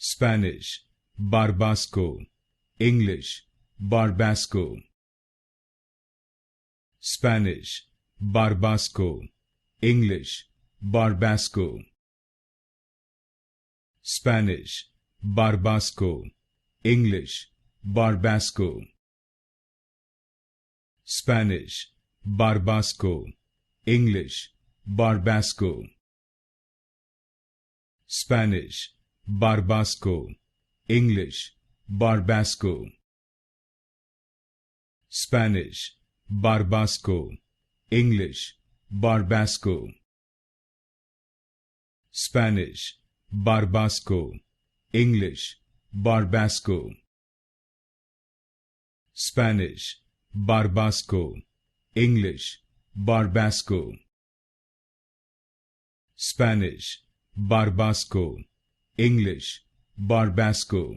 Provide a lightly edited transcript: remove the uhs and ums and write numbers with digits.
Spanish, Barbasco, English, Barbasco. Spanish, Barbasco, English, Barbasco. Spanish, Barbasco, English, Barbasco. Spanish, Barbasco, English, Barbasco. Spanish, Barbasco, English, Barbasco. Spanish, Barbasco, English, Barbasco. Spanish, Barbasco, English, Barbasco. Spanish, Barbasco, English, Barbasco. Spanish, Barbasco, English, Barbasco.